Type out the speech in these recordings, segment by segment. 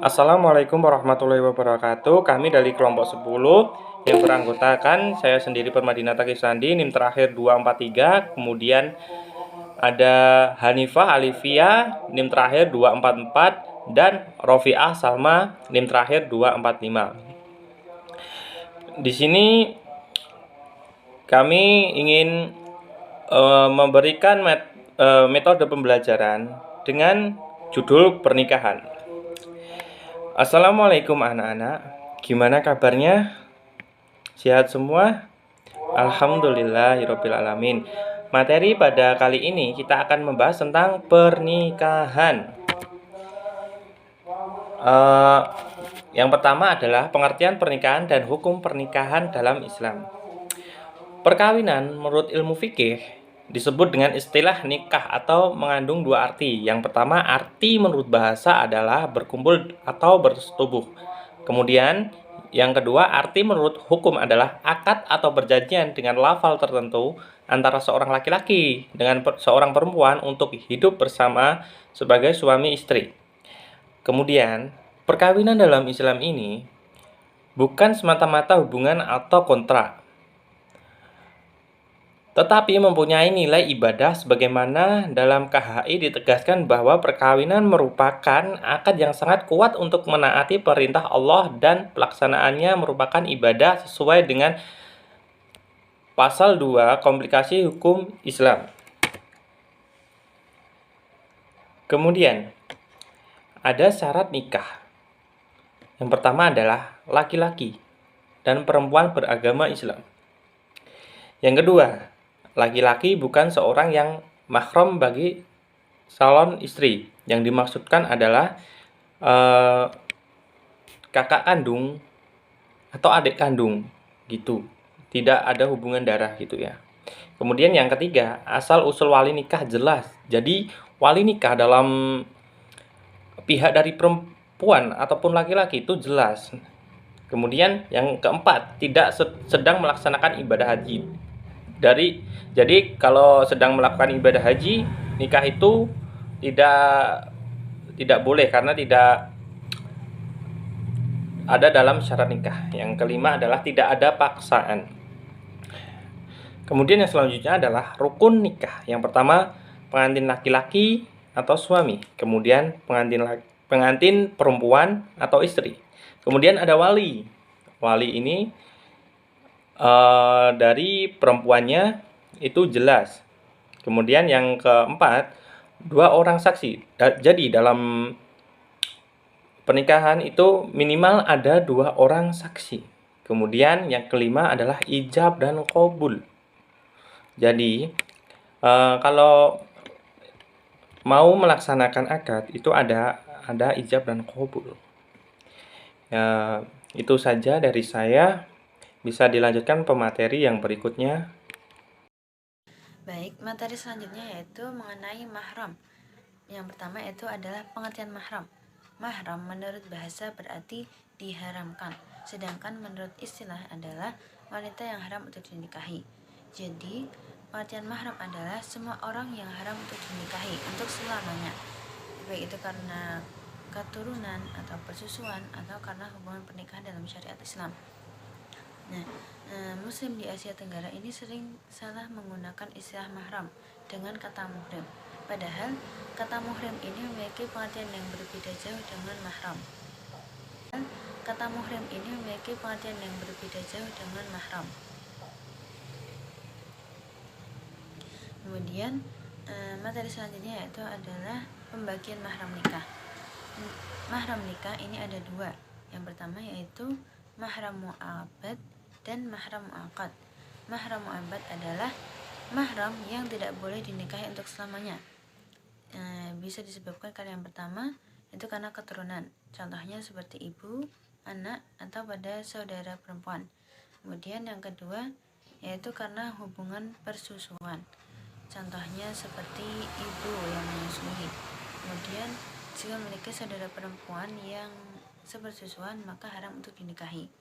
Assalamualaikum warahmatullahi wabarakatuh. Kami dari kelompok 10 yang beranggotakan saya sendiri Permadina Takisandi, NIM terakhir 243. Kemudian ada Hanifah Alifia, NIM terakhir 244, dan Rofiah Salma, NIM terakhir 245. Di sini kami ingin memberikan metode pembelajaran dengan judul pernikahan. Assalamualaikum anak-anak, gimana kabarnya? Sehat semua? Alhamdulillahirabbil alamin. Materi pada kali ini kita akan membahas tentang pernikahan. Yang pertama adalah pengertian pernikahan dan hukum pernikahan dalam Islam. Perkawinan menurut ilmu fikih disebut dengan istilah nikah atau mengandung dua arti. Yang pertama, arti menurut bahasa adalah berkumpul atau bersetubuh. Kemudian, yang kedua, arti menurut hukum adalah akad atau perjanjian dengan lafal tertentu antara seorang laki-laki dengan seorang perempuan untuk hidup bersama sebagai suami istri. Kemudian, perkawinan dalam Islam ini bukan semata-mata hubungan atau kontrak, tetapi mempunyai nilai ibadah sebagaimana dalam KHI ditegaskan bahwa perkawinan merupakan akad yang sangat kuat untuk menaati perintah Allah dan pelaksanaannya merupakan ibadah sesuai dengan pasal 2 komplikasi hukum Islam. Kemudian ada syarat nikah. Yang pertama adalah laki-laki dan perempuan beragama Islam. Yang kedua, laki-laki bukan seorang yang mahram bagi calon istri. Yang dimaksudkan adalah kakak kandung atau adik kandung gitu. Tidak ada hubungan darah gitu ya. Kemudian yang ketiga, asal usul wali nikah jelas. Jadi wali nikah dalam pihak dari perempuan ataupun laki-laki itu jelas. Kemudian yang keempat, tidak sedang melaksanakan ibadah haji. Jadi kalau sedang melakukan ibadah haji, nikah itu tidak boleh karena tidak ada dalam syarat nikah. Yang kelima adalah tidak ada paksaan. Kemudian yang selanjutnya adalah rukun nikah. Yang pertama, pengantin laki-laki atau suami. Kemudian pengantin perempuan atau istri. Kemudian ada wali. Wali ini dari perempuannya itu jelas. Kemudian yang keempat, 2 orang saksi. Jadi dalam pernikahan itu minimal ada 2 orang saksi. Kemudian yang kelima adalah ijab dan qabul. Jadi kalau mau melaksanakan akad itu ada ijab dan qabul. Itu saja dari saya. Bisa dilanjutkan pemateri yang berikutnya. Baik, materi selanjutnya yaitu mengenai mahram. Yang pertama itu adalah pengertian mahram. Mahram menurut bahasa berarti diharamkan, sedangkan menurut istilah adalah wanita yang haram untuk dinikahi. Jadi, pengertian mahram adalah semua orang yang haram untuk dinikahi untuk selamanya, baik itu karena keturunan atau persusuan atau karena hubungan pernikahan dalam syariat Islam. Nah, Muslim di Asia Tenggara ini sering salah menggunakan istilah mahram dengan kata muhrim. Padahal kata muhrim ini memiliki pengertian yang berbeda jauh dengan mahram. Kata muhrim ini memiliki pengertian yang berbeda jauh dengan mahram. Kemudian materi selanjutnya yaitu adalah pembagian mahram nikah. Mahram nikah ini ada 2. Yang pertama yaitu mahram mu'abad dan mahram mu'aqad. Mahram mu'abad adalah mahram yang tidak boleh dinikahi untuk selamanya. Bisa disebabkan karena yang pertama itu karena keturunan. Contohnya seperti ibu, anak, atau pada saudara perempuan. Kemudian yang kedua yaitu karena hubungan persusuan. Contohnya seperti ibu yang menyusui. Kemudian jika memiliki saudara perempuan yang sepersusuan maka haram untuk dinikahi.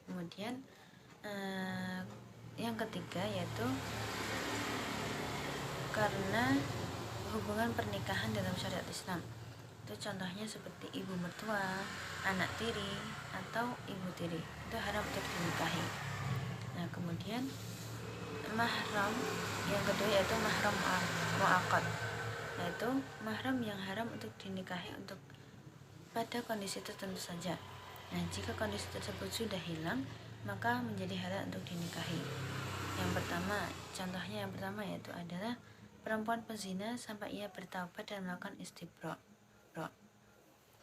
Kemudian yang ketiga yaitu karena hubungan pernikahan dalam syariat Islam. Itu contohnya seperti ibu mertua, anak tiri, atau ibu tiri. Itu haram untuk dinikahi. Nah, kemudian mahram yang kedua yaitu mahram mu'aqqad, yaitu mahram yang haram untuk dinikahi untuk pada kondisi tertentu saja. Nah, jika kondisi tersebut sudah hilang, maka menjadi halal untuk dinikahi. Contohnya yang pertama yaitu adalah perempuan pezina sampai ia bertaubat dan melakukan istibra.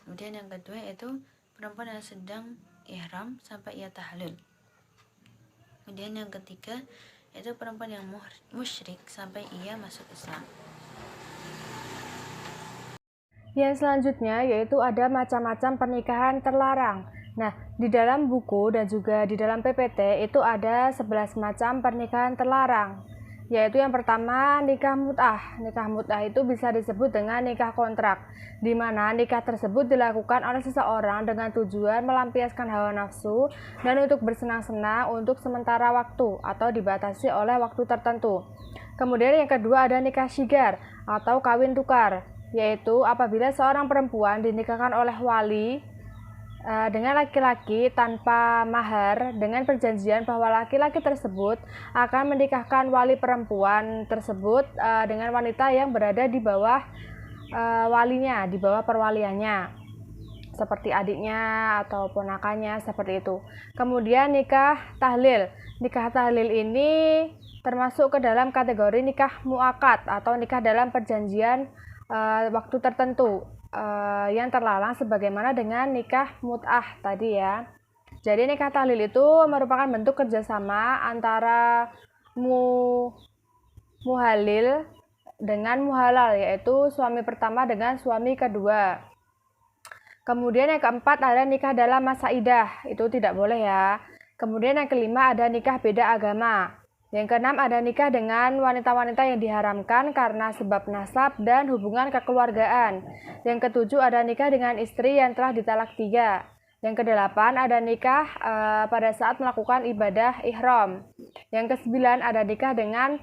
Kemudian yang kedua yaitu perempuan yang sedang ihram sampai ia tahlul. Kemudian yang ketiga yaitu perempuan yang musyrik sampai ia masuk Islam. Yang selanjutnya yaitu ada macam-macam pernikahan terlarang. Nah, di dalam buku dan juga di dalam PPT itu ada 11 macam pernikahan terlarang. Yaitu yang pertama nikah mut'ah. Nikah mut'ah itu bisa disebut dengan nikah kontrak, di mana nikah tersebut dilakukan oleh seseorang dengan tujuan melampiaskan hawa nafsu dan untuk bersenang-senang untuk sementara waktu atau dibatasi oleh waktu tertentu. Kemudian yang kedua ada nikah syigar atau kawin tukar, yaitu apabila seorang perempuan dinikahkan oleh wali dengan laki-laki tanpa mahar dengan perjanjian bahwa laki-laki tersebut akan menikahkan wali perempuan tersebut dengan wanita yang berada di bawah walinya, di bawah perwaliannya, seperti adiknya atau ponakannya, seperti itu. Kemudian nikah tahlil. Nikah tahlil ini termasuk ke dalam kategori nikah muakkad atau nikah dalam perjanjian waktu tertentu yang terlarang sebagaimana dengan nikah mut'ah tadi ya. Jadi nikah tahlil itu merupakan bentuk kerjasama antara muhalil dengan muhalal, yaitu suami pertama dengan suami kedua. Kemudian yang keempat ada nikah dalam masa idah, itu tidak boleh ya. Kemudian yang kelima ada nikah beda agama. Yang keenam ada nikah dengan wanita-wanita yang diharamkan karena sebab nasab dan hubungan kekeluargaan. Yang ketujuh ada nikah dengan istri yang telah ditalak 3. Yang kedelapan ada nikah pada saat melakukan ibadah ihram. Yang kesembilan ada nikah dengan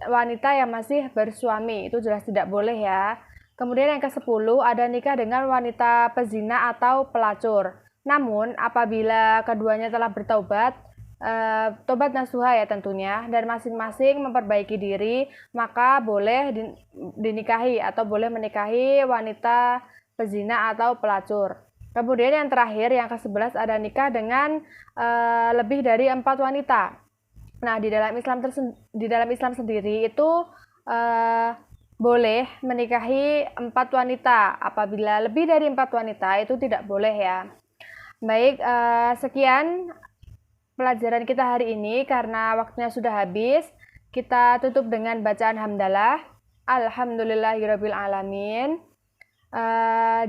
wanita yang masih bersuami, itu jelas tidak boleh ya. Kemudian yang ke-10 ada nikah dengan wanita pezina atau pelacur. Namun apabila keduanya telah bertaubat, tobat nasuha ya tentunya, dan masing-masing memperbaiki diri, maka boleh dinikahi atau boleh menikahi wanita pezina atau pelacur. Kemudian yang terakhir yang ke-11 ada nikah dengan lebih dari 4 wanita. Nah, di dalam Islam sendiri itu boleh menikahi 4 wanita. Apabila lebih dari 4 wanita itu tidak boleh ya. Baik, sekian pelajaran kita hari ini. Karena waktunya sudah habis, kita tutup dengan bacaan hamdalah. Alhamdulillahirabbil alamin.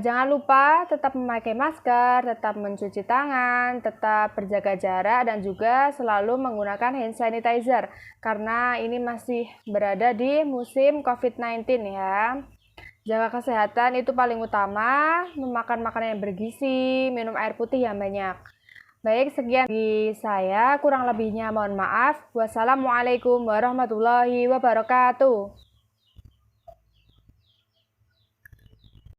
Jangan lupa tetap memakai masker, tetap mencuci tangan, tetap berjaga jarak, dan juga selalu menggunakan hand sanitizer karena ini masih berada di musim COVID-19 ya. Jaga kesehatan itu paling utama, memakan makanan yang bergizi, minum air putih yang banyak. Baik, sekian dari saya, kurang lebihnya mohon maaf. Wassalamualaikum warahmatullahi wabarakatuh.